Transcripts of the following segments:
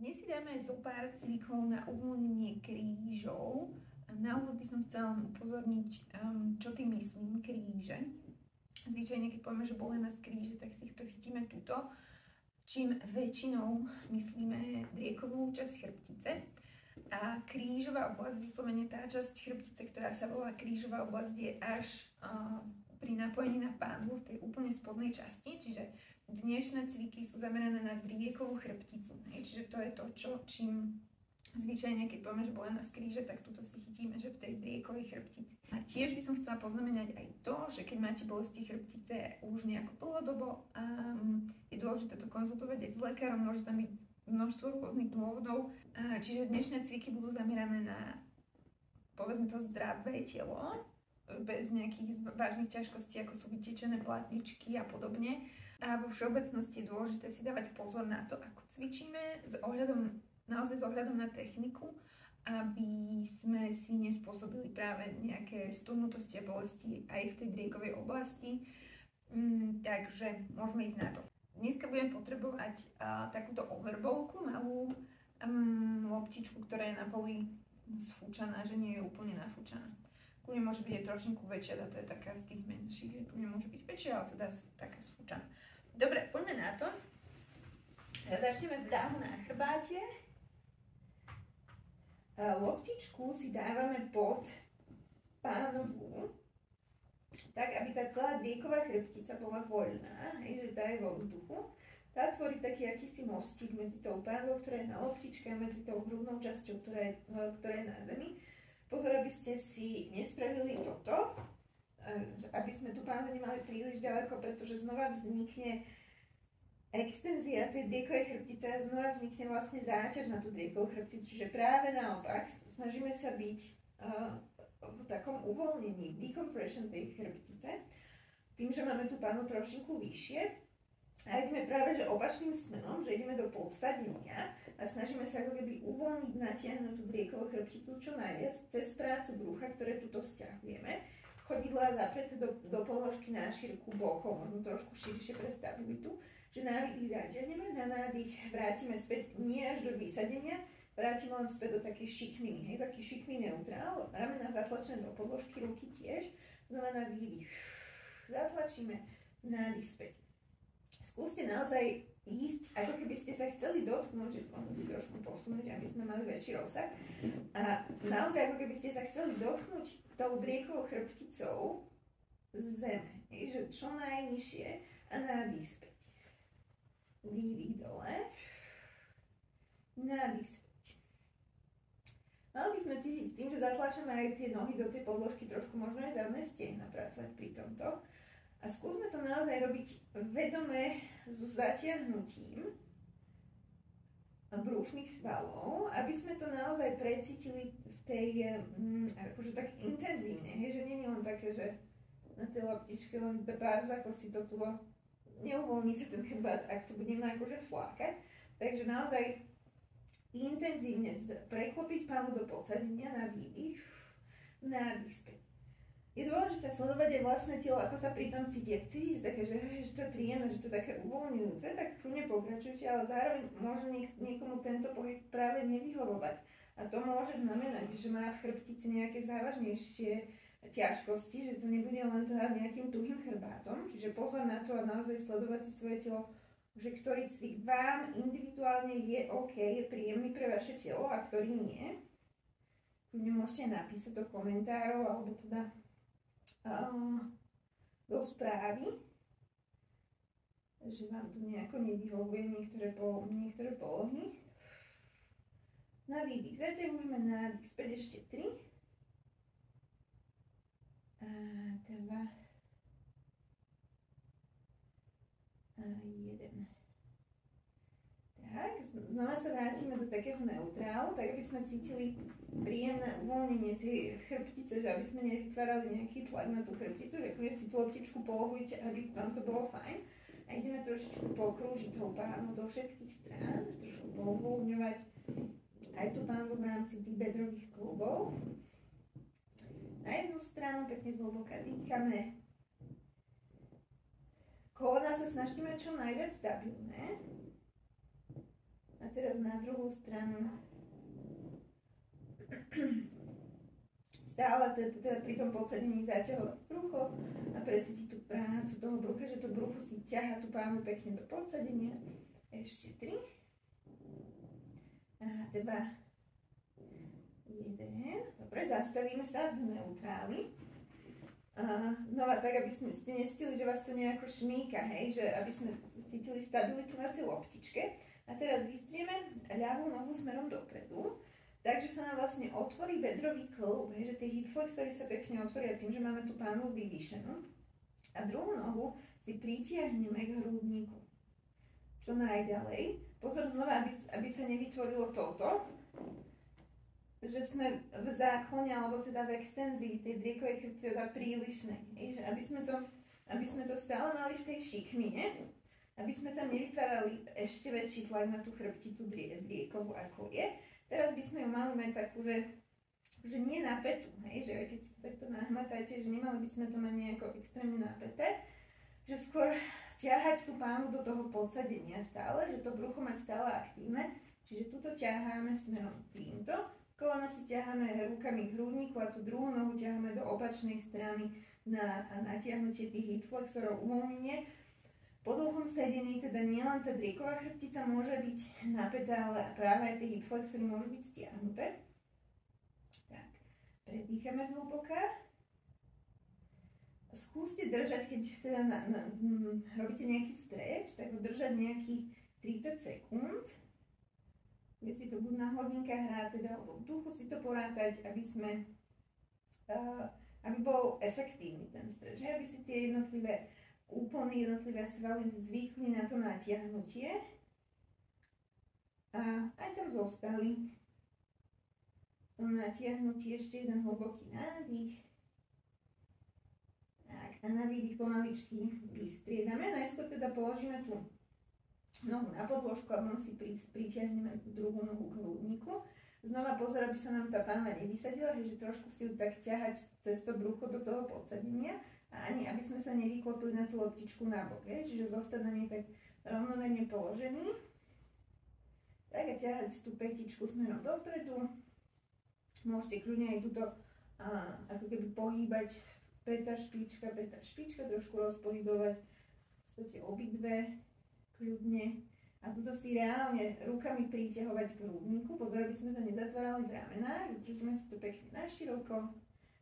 Dnes si dáme zo pár cvikov na uvoľnenie krížov. Na úvod by som chcela upozorniť, čo tým myslím kríže. Zvyčajne, keď povieme, že boli nás kríže, tak si to chytíme tuto. Čím väčšinou myslíme driekovú časť chrbtice. A krížová oblasť, vyslovene tá časť chrbtice, ktorá sa volá krížová oblasť, je až pri napojení na pánvu v tej úplne spodnej časti, čiže dnešné cviky sú zamerané na driekovú chrbticu. Čiže to je to, čím zvyčajne, keď povieme, že bola nás kríže, tak tuto si chytíme, že v tej driekovej chrbtici. A tiež by som chcela poznamenať aj to, že keď máte bolesti chrbtice už nejako dlhodobo, je dôležité to konzultovať aj s lekárom, môže tam byť množstvo rôznych dôvodov. Čiže dnešné cviky budú zamerané na, povedzme to, zdravé telo, bez nejakých vážnych ťažkostí, ako sú vytečené platničky a podobne. A vo všeobecnosti je dôležité si dávať pozor na to, ako cvičíme, naozaj s ohľadom na techniku, aby sme si nespôsobili práve nejaké stúhnutosti a bolesti aj v tej driekovej oblasti. Takže môžeme ísť na to. Dneska budem potrebovať takúto overballku, malú loptičku, ktorá je na poli sfúčaná, že nie je úplne nafúčaná. Kľudne môže byť aj trošinku väčšia, to je taká z tých menších, kľudne môže byť väčšia, ale teda taká sfúčaná. Dobre, poďme na to. Začneme v dáhu na chrbáte. Loptičku si dávame pod pánovu, tak aby tá celá drieková chrbtica bola voľná, že tá je vo vzduchu. Tá tvorí taký akýsi mostík medzi tou pánvou, ktorá je na loptičke, a medzi tou hrudnou časťou, ktorá je na zemi. Pozor, aby ste si nespravili toto, aby sme tú pánvu nemali príliš ďaleko, pretože znova vznikne extenzia tej driekovej chrbtice a znova vznikne vlastne záťaž na tú driekovú chrbticu. Čiže práve naopak, snažíme sa byť v takom uvoľnení, decompression tej chrbtice, tým, že máme tú pánvu trošinku vyššie. A ideme práve že opačným smerom, že ideme do podsadenia a snažíme sa ako keby uvoľniť, natiahnuť tú driekovú chrbticu čo najviac cez prácu brucha, ktoré tuto stiahujeme. Chodidlá zapreté do položky na šírku bokov, možno trošku širšie pre stabilitu, že na výdych zatiahneme, na nádych vrátime späť nie až do vysadenia, vrátime len späť do takej šikminy, taký šikmý neutrál, ramena zatlačené do podložky, ruky tiež, znova na výdych, zatlačíme, nádych späť. Skúste naozaj ísť, ako keby ste sa chceli dotknúť, že môžem si trošku posunúť, aby sme mali väčší rozsah. A naozaj, ako keby ste sa chceli dotknúť tou driekovou chrbticou zeme, že čo najnižšie, a nádych späť. Výdych dole, nádych späť. Mali by sme cítiť s tým, že zatlačame aj tie nohy do tej podložky, trošku možno aj zadné stiehna pracovať pri tomto. A skúsme to naozaj robiť vedome so zatiahnutím brúšnych svalov, aby sme to naozaj precítili v tej, akože tak intenzívne, že nie je len také, že na tej loptičke len pár zákosí to tu, neuvoľní sa ten chrbát, ak to budeme akože flákať. Takže naozaj intenzívne preklopiť pánvu do podsadenia na výdych, nádych späť. Je dôležité sledovať aj vlastné telo, ako sa pri tom cíti. Ak cítite také, že to je príjemné, že to je také uvoľňujúce, tak kľudne pokračujte, ale zároveň môže niekomu tento pohyb práve nevyhovovať. A to môže znamenať, že má v chrbtici nejaké závažnejšie ťažkosti, že to nebude len teda nejakým tuhým chrbátom. Čiže pozor na to a naozaj sledovať si svoje telo, že ktorý cvik vám individuálne je OK, je príjemný pre vaše telo a ktorý nie. Kľudne môžete napísať do komentárov alebo teda do správy, že vám to nejako nevyhovuje niektoré polohy. Na výdych zaťahujeme, nádych späť ešte 3 a 2 a 1. Tak, znova sa vrátime do takého neutrálu, tak aby sme cítili príjemné uvoľnenie tej chrbtice, že aby sme nevytvárali nejaký tlak na tú chrbticu, že keď si tú loptičku polohujte, aby vám to bolo fajn. A ideme trošičku pokrúžiť tou pánvu do všetkých strán, trošku pouvoľňovať aj tú pánvu v rámci tých bedrových klubov. Na jednu stranu pekne zhlboka dýchame. Kolena sa snažíme čo najviac stabilné. A teraz na druhú stranu. Stále teda pri tom podsadení zaťahovať brucho a precítiť tú prácu toho brucha, že to brucho si ťahá tú pánu pekne do podsadenia. Ešte 3. A 2. 1. Dobre, zastavíme sa v neutráli. Znova tak, aby ste necítili, že vás to nejako šmíka, hej, že aby sme cítili stabilitu na tej loptičke. A teraz vystrieme ľavú nohu smerom dopredu, takže sa nám vlastne otvorí bedrový kĺb, hej, že tie hip flexory sa pekne otvoria tým, že máme tú pánvu vyvýšenú. A druhú nohu si pritiahneme k hrudníku. Čo najďalej. Pozor znova, aby sa nevytvorilo toto, že sme v záklone, alebo teda v extenzii tej driekovej chrbtice teda prílišnej. Že aby sme to stále mali v tej šikmine, aby sme tam nevytvárali ešte väčší tlak na tú chrbticu driekovú, ako je. Teraz by sme ju mali mať takú, že nie napätú, hej? Že keď si takto nahmatáte, že nemali by sme to mať nejako extrémne napäté, že skôr ťahať tú pánu do toho podsadenia stále, že to brucho mať stále aktívne, čiže tuto ťaháme smerom týmto. Koleno si ťaháme rukami k hrudníku a tú druhú nohu ťaháme do opačnej strany na natiahnutie tých hip flexorov, uvoľnenie. Po dlhom sedení teda nielen tá drieková chrbtica môže byť napätá, ale práve aj tie hip flexory môžu byť stiahnuté. Tak, predýchame zhlboka. Skúste držať, keď teda robíte nejaký stretch, tak ho držať nejakých 30 sekúnd. Bude si to buď na hodinkách hrať, teda alebo v duchu si to porátať, aby bol efektívny ten stretch, aby si tie jednotlivé svaly zvykli na to natiahnutie a aj tam zostali. V tom natiahnutí ešte jeden hlboký nádych. Tak, a na výdych pomaličky vystriedame. Najskôr teda položíme tú nohu na podložku a potom si pritiahneme druhú nohu k hrudníku. Znova pozor, aby sa nám tá pánva nevysadila, že trošku si ju tak ťahať cez to brucho do toho podsadenia a ani aby sme sa nevyklopili na tú loptičku na bok, čiže zostať na nej tak rovnomerne položený. Tak a ťahať tú pätičku smerom dopredu. Môžete kľudne aj túto ako keby pohýbať päta, špička, trošku rozpohybovať v podstate obidve. Kľudne. A tuto si reálne rukami priťahovať k hrudníku. Pozor, aby sme sa nezatvárali v ramenách. Držíme si to pekne naširoko.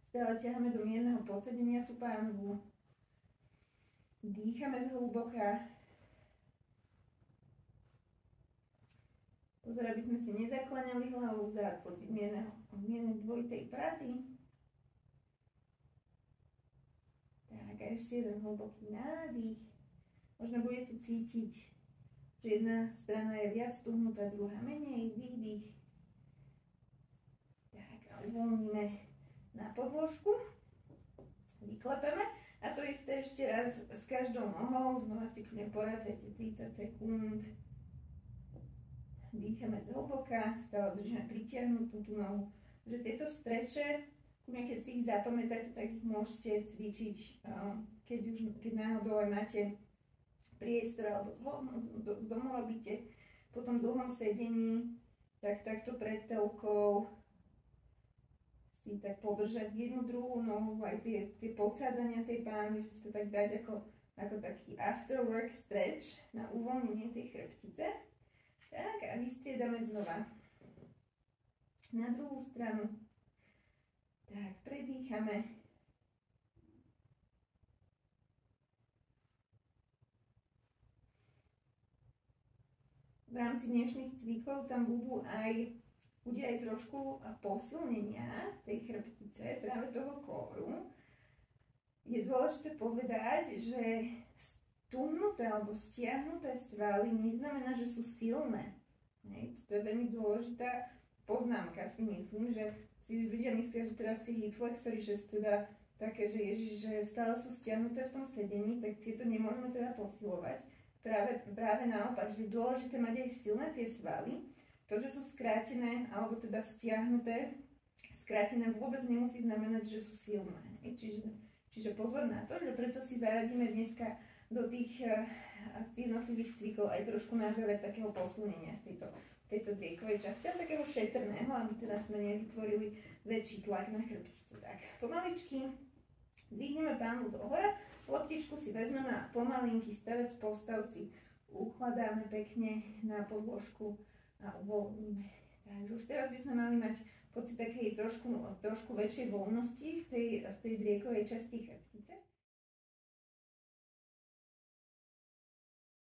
Stále ťaháme do mierneho podsadenia tú pánvu. Dýchame zhlboka. Pozor, aby sme si nezakláňali hlavu vzad. Pocit miernej dvojitej praty. Tak a ešte jeden hlboký nádych. Možno budete cítiť, že jedna strana je viac stuhnutá, druhá menej, výdych. Tak a uvoľníme na podložku, vyklepeme a to isté ešte raz s každou nohou, znova si kľudne porátajte 30 sekúnd. Dýchame zhlboka, stále držíme pritiahnutú tú nohu, že tieto streče, keď si ich zapamätáte, tak ich môžete cvičiť, keď náhodou aj máte priestor alebo z domu robíte po tom dlhom sedení, tak takto pred telkou si tak podržať jednu druhú nohu, aj tie podsádzania tej pánvy, že si to tak dať ako taký after work stretch na uvoľnenie tej chrbtice. Tak a vystriedame znova na druhú stranu. Tak, predýchame. V rámci dnešných cvikov tam bude aj trošku posilnenia tej chrbtice, práve toho kóru. Je dôležité povedať, že stuhnuté alebo stiahnuté svaly neznamená, že sú silné. To je veľmi dôležitá poznámka, si myslím, že si ľudia myslia, že teraz tie hip flexory, že sú teda také, že ježiš, že stále sú stiahnuté v tom sedení, tak tieto nemôžeme teda posilovať. Práve naopak, že je dôležité mať aj silné tie svaly. To, že sú skrátené alebo teda stiahnuté, skrátené vôbec nemusí znamenať, že sú silné. Čiže pozor na to, že preto si zaradíme dneska do tých jednotlivých cvikov aj trošku na záver takého posunenia v tejto driekovej časti a takého šetrného, aby teda sme nevytvorili väčší tlak na chrbticu. Tak, pomaličky dvihneme pánu dohora, loptičku si vezmeme a pomalinký stavec postavci ukladáme pekne na podložku a uvoľníme. Takže už teraz by sme mali mať pocit takej trošku väčšej voľnosti v tej driekovej časti chrbtice.